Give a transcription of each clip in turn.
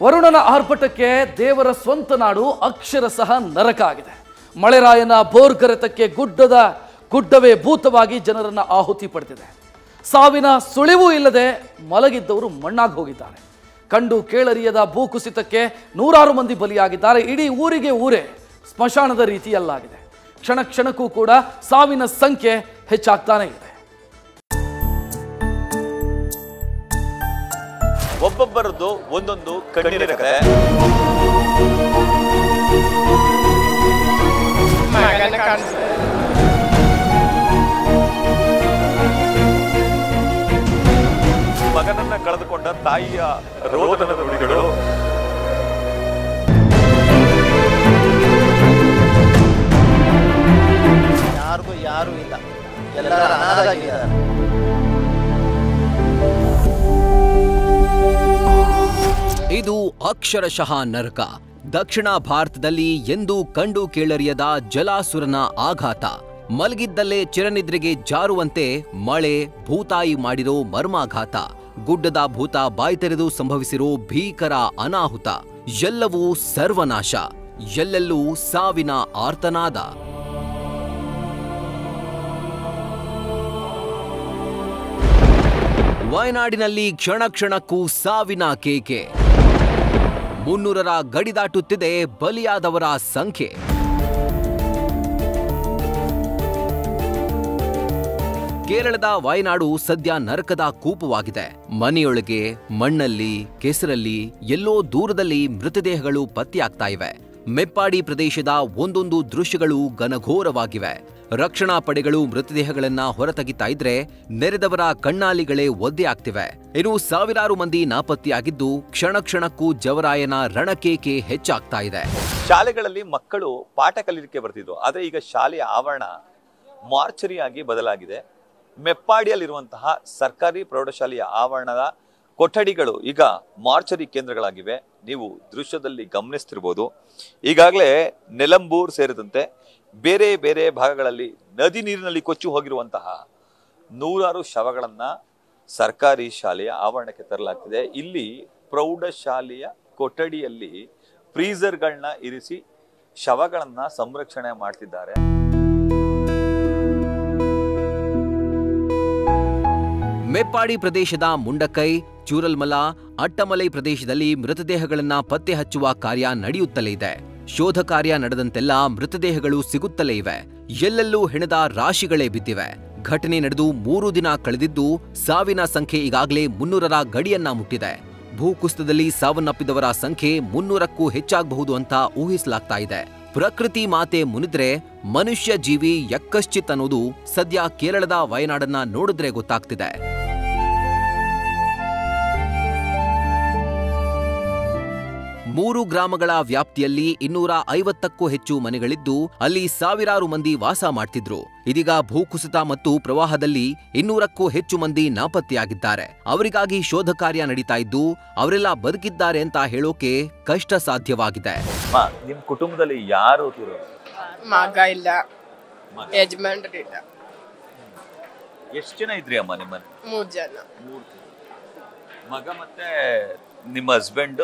ವರುಣನ ಆರ್ಭಟಕ್ಕೆ ದೇವರ ಸ್ವಂತ ನಾಡು ಅಕ್ಷರಶಃ ನರಕ ಆಗಿದೆ. ಮಳೆರಾಯನ ಬೋರ್ಗರೆತಕ್ಕೆ ಗುಡ್ಡವೇ ಭೂತವಾಗಿ ಜನರನ್ನ ಆಹುತಿ ಪಡೆದಿದೆ. ಸಾವಿನ ಸುಳಿವೂ ಇಲ್ಲದೆ ಮಲಗಿದ್ದವರು ಮಣ್ಣಾಗಿ ಹೋಗಿದ್ದಾರೆ. ಕಂಡು ಕೇಳರಿಯದ ಭೂಕುಸಿತಕ್ಕೆ ನೂರಾರು ಮಂದಿ ಬಲಿಯಾಗಿದ್ದಾರೆ. ಇಡೀ ಊರಿಗೆ ಊರೇ ಸ್ಮಶಾನದ ರೀತಿಯಲ್ಲಾಗಿದೆ. ಕ್ಷಣ ಕ್ಷಣಕ್ಕೂ ಕೂಡ ಸಾವಿನ ಸಂಖ್ಯೆ ಹೆಚ್ಚಾಗ್ತಾನೆ ಇದೆ. ಒಬ್ಬೊಬ್ಬರದ್ದು ಒಂದೊಂದು ಕಣ್ಣೀರ ಕಥೆ. ಮಗನನ್ನ ಕಳೆದುಕೊಂಡ ತಾಯಿಯ ರೋದನದ ನುಡಿಗಳು. ಯಾರಿಗೂ ಯಾರು ಇಲ್ಲ, ಎಲ್ಲರ ಅನಾಥರಾಗಿದ್ದಾರೆ. ಇದು ಅಕ್ಷರಶಃ ನರಕ. ದಕ್ಷಿಣ ಭಾರತದಲ್ಲಿ ಎಂದೂ ಕಂಡು ಕೇಳರಿಯದ ಜಲಾಸುರನ ಆಘಾತ. ಮಲಗಿದ್ದಲ್ಲೇ ಚಿರನಿದ್ರೆಗೆ ಜಾರುವಂತೆ ಮಳೆ ಭೂತಾಯಿ ಮಾಡಿರೋ ಮರ್ಮಾಘಾತ. ಗುಡ್ಡದ ಭೂತ ಬಾಯ್ತೆರೆದು ಸಂಭವಿಸಿರೋ ಭೀಕರ ಅನಾಹುತ. ಎಲ್ಲವೂ ಸರ್ವನಾಶ, ಎಲ್ಲೆಲ್ಲೂ ಸಾವಿನ ಆರ್ತನಾದ. ವಯನಾಡಿನಲ್ಲಿ ಕ್ಷಣ ಕ್ಷಣಕ್ಕೂ ಸಾವಿನ ಕೇಕೆ. 300ರ ಗಡಿ ದಾಟುತ್ತಿದೆ ಬಲಿಯಾದವರ ಸಂಖ್ಯೆ. ಕೇರಳದ ವಯನಾಡು ಸದ್ಯ ನರಕದ ಕೂಪವಾಗಿದೆ. ಮನೆಯೊಳಗೆ ಮಣ್ಣಲ್ಲಿ ಕೆಸರಲ್ಲಿ ಎಲ್ಲೋ ದೂರದಲ್ಲಿ ಮೃತದೇಹಗಳು ಪತ್ತೆಯಾಗ್ತಾ ಇವೆ. ಮೆಪ್ಪಾಡಿ ಪ್ರದೇಶದ ಒಂದೊಂದು ದೃಶ್ಯಗಳು ಘನಘೋರವಾಗಿವೆ. ರಕ್ಷಣಾ ಪಡೆಗಳು ಮೃತದೇಹಗಳನ್ನ ಹೊರತೆಗಿತಾ ಇದ್ರೆ ನೆರೆದವರ ಕಣ್ಣಾಲಿಗಳೇ ಒದ್ದೆ ಆಗ್ತಿವೆ. ಇನ್ನು ಸಾವಿರಾರು ಮಂದಿ ನಾಪತ್ತೆಯಾಗಿದ್ದು ಕ್ಷಣ ಕ್ಷಣಕ್ಕೂ ಜವರಾಯನ ರಣಕೇಕೆ ಹೆಚ್ಚಾಗ್ತಾ ಇದೆ. ಶಾಲೆಗಳಲ್ಲಿ ಮಕ್ಕಳು ಪಾಠ ಕಲಿಯಲಿಕ್ಕೆ ಬರ್ತಿದ್ರು, ಆದ್ರೆ ಈಗ ಶಾಲೆಯ ಆವರಣ ಮಾರ್ಚರಿಯಾಗಿ ಬದಲಾಗಿದೆ. ಮೆಪ್ಪಾಡಿಯಲ್ಲಿರುವಂತಹ ಸರ್ಕಾರಿ ಪ್ರೌಢಶಾಲೆಯ ಆವರಣದ ಕೊಠಡಿಗಳು ಈಗ ಮಾರ್ಚರಿ ಕೇಂದ್ರಗಳಾಗಿವೆ. ನೀವು ದೃಶ್ಯದಲ್ಲಿ ಗಮನಿಸ್ತಿರ್ಬೋದು. ಈಗಾಗಲೇ ನೆಲಂಬೂರ್ ಸೇರಿದಂತೆ ಬೇರೆ ಬೇರೆ ಭಾಗಗಳಲ್ಲಿ ನದಿ ನೀರಿನಲ್ಲಿ ಕೊಚ್ಚಿ ಹೋಗಿರುವಂತಹ ನೂರಾರು ಶವಗಳನ್ನ ಸರ್ಕಾರಿ ಶಾಲೆಯ ಆವರಣಕ್ಕೆ ತರಲಾಗ್ತಿದೆ. ಇಲ್ಲಿ ಪ್ರೌಢಶಾಲೆಯ ಕೊಠಡಿಯಲ್ಲಿ ಫ್ರೀಜರ್ಗಳನ್ನ ಇರಿಸಿ ಶವಗಳನ್ನ ಸಂರಕ್ಷಣೆ ಮಾಡ್ತಿದ್ದಾರೆ. ಮೆಪ್ಪಾಡಿ ಪ್ರದೇಶದ ಮುಂಡಕೈ, ಚೂರಲ್ಮಲ, ಅಟ್ಟಮಲೈ ಪ್ರದೇಶದಲ್ಲಿ ಮೃತದೇಹಗಳನ್ನ ಪತ್ತೆ ಹಚ್ಚುವ ಕಾರ್ಯ ನಡೆಯುತ್ತಲೇ ಇದೆ. ಶೋಧ ಕಾರ್ಯ ನಡೆದಂತೆಲ್ಲ ಮೃತದೇಹಗಳು ಸಿಗುತ್ತಲೇ ಇವೆ. ಎಲ್ಲೆಲ್ಲೂ ಹೆಣದ ರಾಶಿಗಳೇ ಬಿದ್ದಿವೆ. ಘಟನೆ ನಡೆದು 3 ದಿನ ಕಳೆದಿದ್ದು ಸಾವಿನ ಸಂಖ್ಯೆ ಈಗಾಗಲೇ 300ರ ಗಡಿಯನ್ನ ಮುಟ್ಟಿದೆ. ಭೂಕುಸಿತದಲ್ಲಿ ಸಾವನ್ನಪ್ಪಿದವರ ಸಂಖ್ಯೆ 300ಕ್ಕೂ ಹೆಚ್ಚಾಗಬಹುದು ಅಂತ ಊಹಿಸಲಾಗ್ತಾ ಇದೆ. ಪ್ರಕೃತಿ ಮಾತೆ ಮುನಿದ್ರೆ ಮನುಷ್ಯ ಜೀವಿ ಯಕ್ಕಶ್ಚಿತ್ ಅನ್ನೋದು ಸದ್ಯ ಕೇರಳದ ವಯನಾಡನ್ನ ನೋಡಿದ್ರೆ ಗೊತ್ತಾಗ್ತಿದೆ. ಮೂರು ಗ್ರಾಮಗಳ ವ್ಯಾಪ್ತಿಯಲ್ಲಿ 250ಕ್ಕೂ ಹೆಚ್ಚು ಮನೆಗಳಿದ್ದು ಅಲ್ಲಿ ಸಾವಿರಾರು ಮಂದಿ ವಾಸ ಮಾಡ್ತಿದ್ರು. ಇದೀಗ ಭೂಕುಸಿತ ಮತ್ತು ಪ್ರವಾಹದಲ್ಲಿ 200ಕ್ಕೂ ಹೆಚ್ಚು ಮಂದಿ ನಾಪತ್ತೆಯಾಗಿದ್ದಾರೆ. ಅವರಿಗಾಗಿ ಶೋಧ ಕಾರ್ಯ ನಡೀತಾ ಇದ್ದು ಅವರೆಲ್ಲ ಬದುಕಿದ್ದಾರೆ ಅಂತ ಹೇಳೋಕೆ ಕಷ್ಟ ಸಾಧ್ಯವಾಗಿದೆ. ನಿಮ್ ಕುಟುಂಬದಲ್ಲಿ ಯಾರು ಮಗ ಇಲ್ಲ, ಯಜಮಾನ್ರಿಲ್ಲ. ಎಷ್ಟು ಜನ ಇದ್ರಿ ಅಮ್ಮ ನಿಮ್ಮನೆ? 3 ಜನ. ಮಗ ಮತ್ತೆ ನಿಮ್ಮ ಹಸ್ಬೆಂಡ್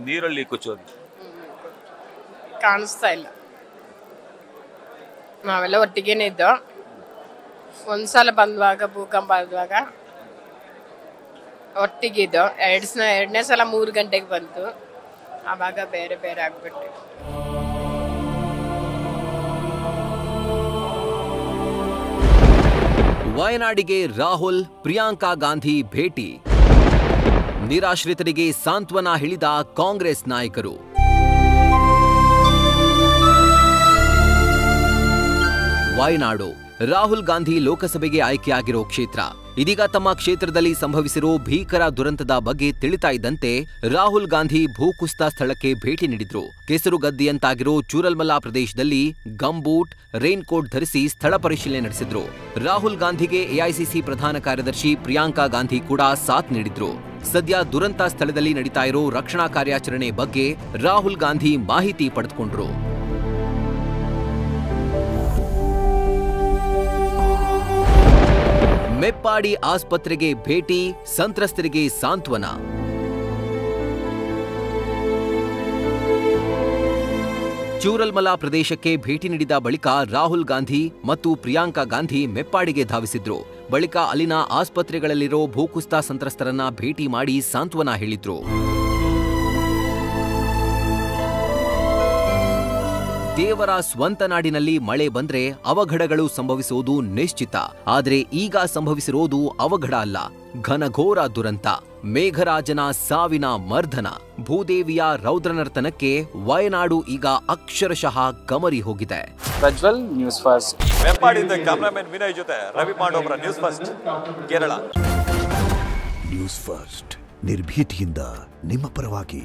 ನೀರಲ್ಲಿ ಕೊಚ್ಚೋದು ಕಾಣಿಸ್ತಾ ಇಲ್ಲ. ನಾವೆಲ್ಲ ಒಟ್ಟಿಗೆನೇ ಇದ್ದೋ. ಒಂದ್ಸಲ ಬಂದುವಾಗ ಭೂಕಂಪ ಆಗುವಾಗ ಒಟ್ಟಿಗಿದ್ದೋ. ಎರಡನೇ ಸಲ 3 ಗಂಟೆಗೆ ಬಂತು. ಆವಾಗ ಬೇರೆ ಬೇರೆ ಆಗ್ಬಿಟ್ಟು. ವಯನಾಡಿಗೆ ರಾಹುಲ್, ಪ್ರಿಯಾಂಕಾ ಗಾಂಧಿ ಭೇಟಿ. ನಿರಾಶ್ರಿತರಿಗೆ ಸಾಂತ್ವನ ಹೇಳಿದ ಕಾಂಗ್ರೆಸ್ ನಾಯಕರು. ವಯನಾಡು ರಾಹುಲ್ ಗಾಂಧಿ ಲೋಕಸಭೆಗೆ ಆಯ್ಕೆಯಾಗಿರೋ ಕ್ಷೇತ್ರ. ಇದೀಗ ತಮ್ಮ ಕ್ಷೇತ್ರದಲ್ಲಿ ಸಂಭವಿಸಿರೋ ಭೀಕರ ದುರಂತದ ಬಗ್ಗೆ ತಿಳಿತಾ ಇದ್ದಂತೆ ರಾಹುಲ್ ಗಾಂಧಿ ಭೂಕುಸಿತ ಸ್ಥಳಕ್ಕೆ ಭೇಟಿ ನೀಡಿದ್ರು. ಕೆಸರುಗದ್ದೆಯಂತಾಗಿರೋ ಚೂರಲ್ಮಲ ಪ್ರದೇಶದಲ್ಲಿ ಗಂಬೂಟ್, ರೈನ್ ಕೋಟ್ ಧರಿಸಿ ಸ್ಥಳ ಪರಿಶೀಲನೆ ನಡೆಸಿದ್ರು. ರಾಹುಲ್ ಗಾಂಧಿಗೆ ಎಐಸಿಸಿ ಪ್ರಧಾನ ಕಾರ್ಯದರ್ಶಿ ಪ್ರಿಯಾಂಕಾ ಗಾಂಧಿ ಕೂಡ ಸಾಥ್ ನೀಡಿದ್ರು. ಸದ್ಯ ದುರಂತ ಸ್ಥಳದಲ್ಲಿ ನಡೀತಾ ಇರೋ ರಕ್ಷಣಾ ಕಾರ್ಯಾಚರಣೆ ಬಗ್ಗೆ ರಾಹುಲ್ ಗಾಂಧಿ ಮಾಹಿತಿ ಪಡೆದುಕೊಂಡ್ರು. ಮೆಪ್ಪಾಡಿ ಆಸ್ಪತ್ರೆಗೆ ಭೇಟಿ, ಸಂತ್ರಸ್ತರಿಗೆ ಸಾಂತ್ವನ. ಚೂರಲ್ಮಲಾ ಪ್ರದೇಶಕ್ಕೆ ಭೇಟಿ ನೀಡಿದ ಬಳಿಕ ರಾಹುಲ್ ಗಾಂಧಿ ಮತ್ತು ಪ್ರಿಯಾಂಕಾ ಗಾಂಧಿ ಮೆಪ್ಪಾಡಿಗೆ ಧಾವಿಸಿದ್ರು. ಬಳಿಕ ಅಲ್ಲಿನ ಆಸ್ಪತ್ರೆಗಳಲ್ಲಿರೋ ಭೂಕುಸಿತ ಸಂತ್ರಸ್ತರನ್ನ ಭೇಟಿ ಮಾಡಿ ಸಾಂತ್ವನ ಹೇಳಿದ್ರು. ದೇವರ ಸ್ವಂತ ನಾಡಿನಲ್ಲಿ ಮಳೆ ಬಂದ್ರೆ ಅವಘಡಗಳು ಸಂಭವಿಸುವುದು ನಿಶ್ಚಿತ. ಆದರೆ ಈಗ ಸಂಭವಿಸಿರೋದು ಅವಘಡ ಅಲ್ಲ, ಘನಘೋರ ದುರಂತ. ಮೇಘರಾಜನ ಸಾವಿನ ಮರ್ದನ, ಭೂದೇವಿಯ ರೌದ್ರನರ್ತನಕ್ಕೆ ವಯನಾಡು ಈಗ ಅಕ್ಷರಶಃ ಕಮರಿ ಹೋಗಿದೆ. Prajwal, news first. ಮೆಪ್ಪಾಡಿಯಿಂದ ಕ್ಯಾಮರಾಮನ್ ವಿನಯ್ ಜೊತೆ Ravi Pandopura, news first Kerala. News first ನಿರ್ಭೀತಿಯಿಂದ ನಿಮ್ಮ ಪರವಾಗಿ.